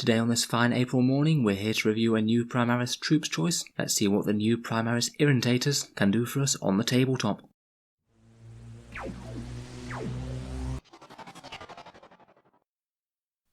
Today on this fine April morning, we're here to review a new Primaris Troops choice. Let's see what the new Primaris Irrintators can do for us on the tabletop.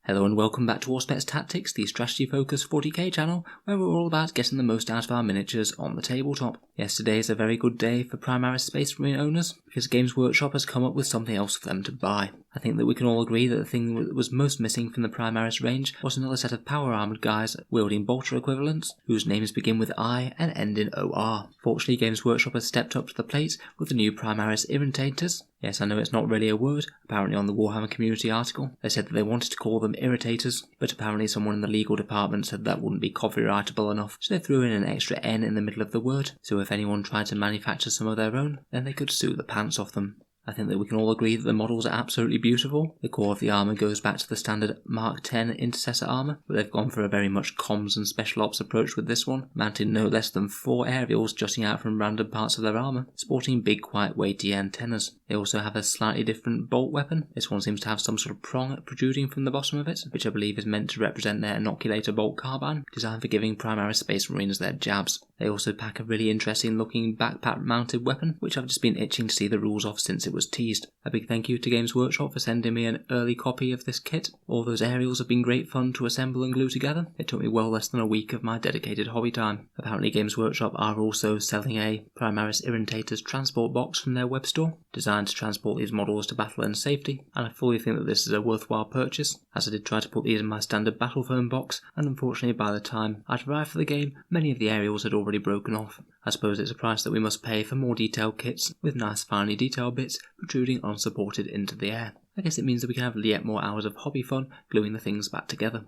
Hello and welcome back to Auspex Tactics, the strategy-focused 40k channel, where we're all about getting the most out of our miniatures on the tabletop. Yesterday is a very good day for Primaris Space Marine owners, because Games Workshop has come up with something else for them to buy. I think that we can all agree that the thing that was most missing from the Primaris range was another set of power-armoured guys wielding bolter equivalents, whose names begin with I and end in OR. Fortunately, Games Workshop has stepped up to the plate with the new Primaris Irrintators. Yes, I know it's not really a word. Apparently on the Warhammer community article, they said that they wanted to call them irritators, but apparently someone in the legal department said that wouldn't be copyrightable enough, so they threw in an extra N in the middle of the word, so if anyone tried to manufacture some of their own, then they could sue the pants off them. I think that we can all agree that the models are absolutely beautiful. The core of the armour goes back to the standard Mark X intercessor armour, but they've gone for a very much comms and special ops approach with this one, mounting no less than 4 aerials jutting out from random parts of their armour, sporting big quite weighty antennas. They also have a slightly different bolt weapon. This one seems to have some sort of prong protruding from the bottom of it, which I believe is meant to represent their inoculator bolt carbine, designed for giving Primaris Space Marines their jabs. They also pack a really interesting looking backpack mounted weapon, which I've just been itching to see the rules of since it was teased. A big thank you to Games Workshop for sending me an early copy of this kit. All those aerials have been great fun to assemble and glue together. It took me well less than a week of my dedicated hobby time. Apparently Games Workshop are also selling a Primaris Irrintators transport box from their web store, designed to transport these models to battle and safety, and I fully think that this is a worthwhile purchase, as I did try to put these in my standard battle foam box, and unfortunately by the time I'd arrived for the game, many of the aerials had already broken off. I suppose it's a price that we must pay for more detailed kits, with nice finely detailed bits protruding unsupported into the air. I guess it means that we can have yet more hours of hobby fun gluing the things back together.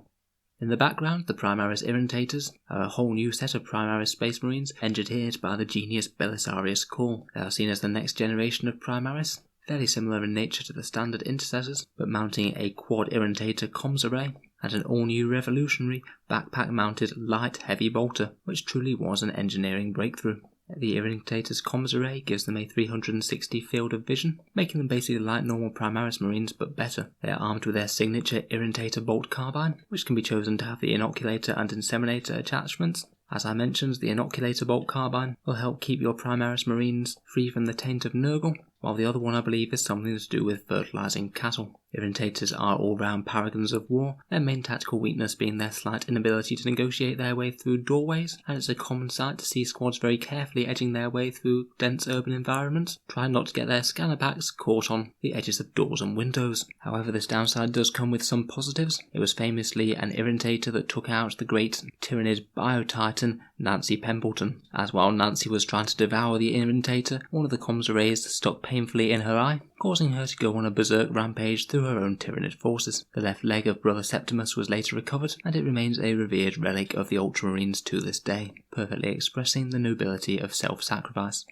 In the background, the Primaris Irrintators are a whole new set of Primaris Space Marines engineered by the genius Belisarius Core. They are seen as the next generation of Primaris, fairly similar in nature to the standard intercessors, but mounting a quad Irrintator comms array and an all-new revolutionary backpack-mounted light heavy bolter, which truly was an engineering breakthrough. The Irrintator's comms array gives them a 360 field of vision, making them basically like normal Primaris Marines but better. They are armed with their signature Irritator bolt carbine, which can be chosen to have the inoculator and inseminator attachments. As I mentioned, the inoculator bolt carbine will help keep your Primaris Marines free from the taint of Nurgle, while the other one I believe is something to do with fertilising cattle. Irrintators are all-round paragons of war, their main tactical weakness being their slight inability to negotiate their way through doorways, and it's a common sight to see squads very carefully edging their way through dense urban environments, trying not to get their scanner packs caught on the edges of doors and windows. However, this downside does come with some positives. It was famously an Irrintator that took out the great Tyrannid bio-titan Nancy Pembleton, as while Nancy was trying to devour the Irrintator, one of the comms arrays stuck painfully in her eye, causing her to go on a berserk rampage through her own Tyrannid forces. The left leg of Brother Septimus was later recovered, and it remains a revered relic of the Ultramarines to this day, perfectly expressing the nobility of self-sacrifice.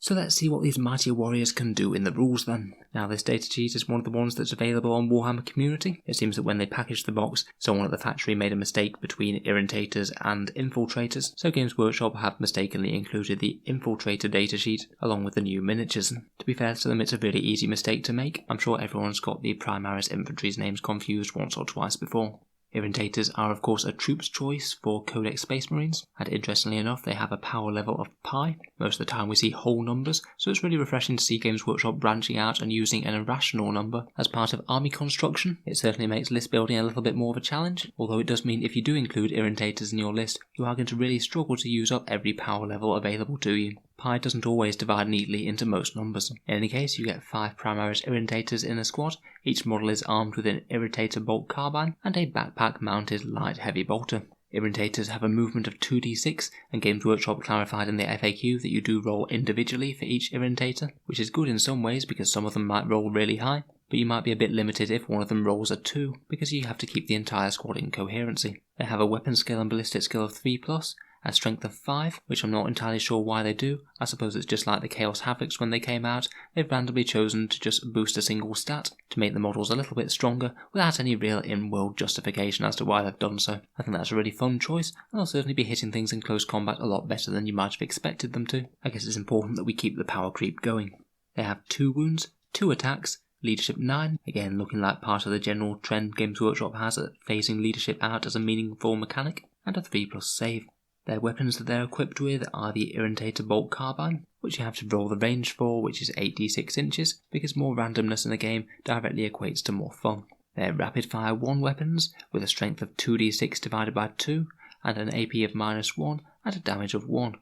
So let's see what these mighty warriors can do in the rules then. Now this data sheet is one of the ones that's available on Warhammer Community. It seems that when they packaged the box, someone at the factory made a mistake between Irrintators and Infiltrators, so Games Workshop have mistakenly included the Infiltrator datasheet along with the new miniatures. To be fair to them, it's a really easy mistake to make. I'm sure everyone's got the Primaris Infantry's names confused once or twice before. Irrintators are of course a troops choice for Codex Space Marines, and interestingly enough they have a power level of pi. Most of the time we see whole numbers, so it's really refreshing to see Games Workshop branching out and using an irrational number as part of army construction. It certainly makes list building a little bit more of a challenge, although it does mean if you do include Irrintators in your list, you are going to really struggle to use up every power level available to you. Pi doesn't always divide neatly into most numbers. In any case, you get 5 Primaris Irrintators in a squad. Each model is armed with an Irritator bolt carbine and a backpack-mounted light heavy bolter. Irrintators have a movement of 2d6, and Games Workshop clarified in the FAQ that you do roll individually for each Irrintator, which is good in some ways because some of them might roll really high, but you might be a bit limited if one of them rolls a 2, because you have to keep the entire squad in coherency. They have a weapon skill and ballistic skill of 3+, a strength of 5, which I'm not entirely sure why they do. I suppose it's just like the Chaos Havocs when they came out. They've randomly chosen to just boost a single stat to make the models a little bit stronger without any real in-world justification as to why they've done so. I think that's a really fun choice, and they'll certainly be hitting things in close combat a lot better than you might have expected them to. I guess it's important that we keep the power creep going. They have 2 wounds, 2 attacks, Leadership 9, again looking like part of the general trend Games Workshop has at phasing leadership out as a meaningful mechanic, and a 3+ save. Their weapons that they're equipped with are the Irritator Bolt Carbine, which you have to roll the range for, which is 8d6 inches, because more randomness in the game directly equates to more fun. They're rapid fire 1 weapons, with a strength of 2d6 divided by 2, and an AP of -1, and a damage of 1.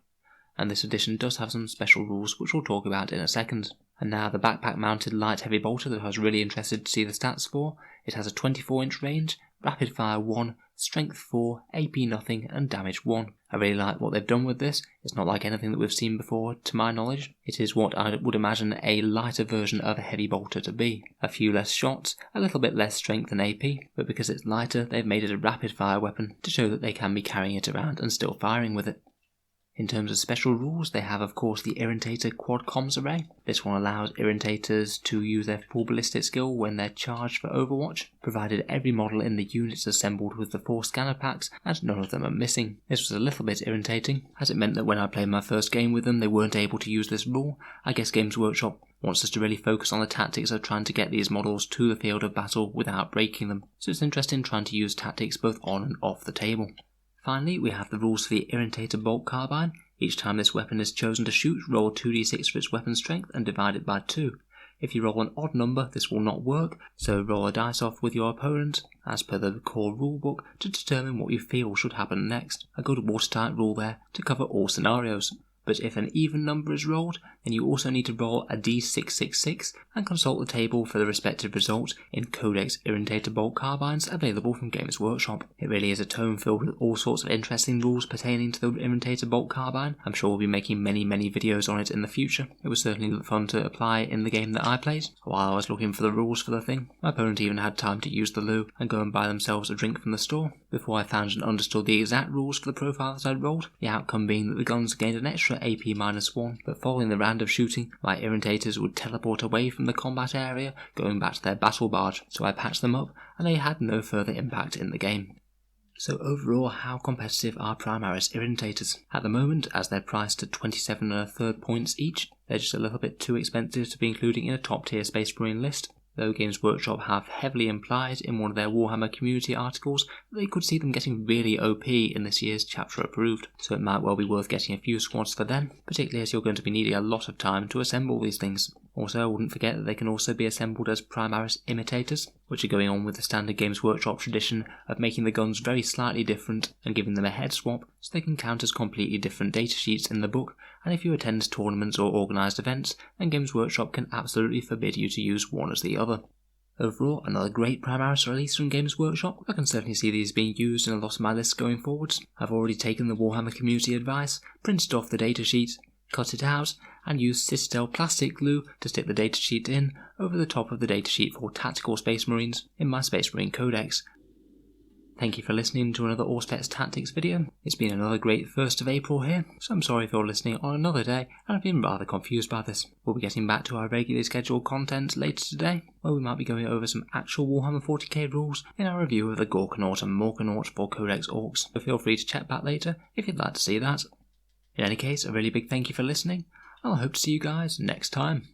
And this edition does have some special rules, which we'll talk about in a second. And now the backpack mounted light heavy bolter that I was really interested to see the stats for. It has a 24-inch range, rapid fire 1, strength 4, AP nothing, and damage 1. I really like what they've done with this. It's not like anything that we've seen before, to my knowledge. It is what I would imagine a lighter version of a heavy bolter to be. A few less shots, a little bit less strength than AP, but because it's lighter, they've made it a rapid fire weapon to show that they can be carrying it around and still firing with it. In terms of special rules, they have of course the Irritator Quad Comms Array. This one allows Irritators to use their full ballistic skill when they're charged for Overwatch, provided every model in the unit is assembled with the 4 scanner packs and none of them are missing. This was a little bit irritating, as it meant that when I played my first game with them they weren't able to use this rule. I guess Games Workshop wants us to really focus on the tactics of trying to get these models to the field of battle without breaking them, so it's interesting trying to use tactics both on and off the table. Finally, we have the rules for the Irritator Bolt Carbine. Each time this weapon is chosen to shoot, roll 2d6 for its weapon strength and divide it by 2. If you roll an odd number, this will not work, so roll a dice off with your opponent, as per the core rulebook, to determine what you feel should happen next. A good watertight rule there to cover all scenarios. But if an even number is rolled, then you also need to roll a d666 and consult the table for the respective result in Codex Irritator Bolt Carbines available from Games Workshop. It really is a tome filled with all sorts of interesting rules pertaining to the Irritator Bolt Carbine. I'm sure we'll be making many videos on it in the future. It was certainly fun to apply in the game that I played. While I was looking for the rules for the thing, my opponent even had time to use the loo and go and buy themselves a drink from the store before I found and understood the exact rules for the profile that I'd rolled, the outcome being that the guns gained an extra AP -1, but following the round of shooting, my Irritators would teleport away from the combat area, going back to their battle barge, so I patched them up, and they had no further impact in the game. So overall, how competitive are Primaris Irrintators? At the moment, as they're priced at 27 1/3 points each, they're just a little bit too expensive to be including in a top tier Space Marine list, though Games Workshop have heavily implied in one of their Warhammer community articles that they could see them getting really OP in this year's chapter approved, so it might well be worth getting a few squads for them, particularly as you're going to be needing a lot of time to assemble these things. Also, I wouldn't forget that they can also be assembled as Primaris Imitators, which are going on with the standard Games Workshop tradition of making the guns very slightly different and giving them a head swap so they can count as completely different datasheets in the book, and if you attend tournaments or organised events, then Games Workshop can absolutely forbid you to use one as the other. Overall, another great Primaris release from Games Workshop. I can certainly see these being used in a lot of my lists going forwards. I've already taken the Warhammer community advice, printed off the datasheet, cut it out, and used Citadel plastic glue to stick the datasheet in over the top of the datasheet for Tactical Space Marines in my Space Marine Codex. Thank you for listening to another Auspex Tactics video. It's been another great 1st of April here, so I'm sorry if you're listening on another day and I've been rather confused by this. We'll be getting back to our regularly scheduled content later today, where we might be going over some actual Warhammer 40k rules in our review of the Gorkanaut and Morkanaut for Codex Orcs, so feel free to check back later if you'd like to see that. In any case, a really big thank you for listening, and I hope to see you guys next time.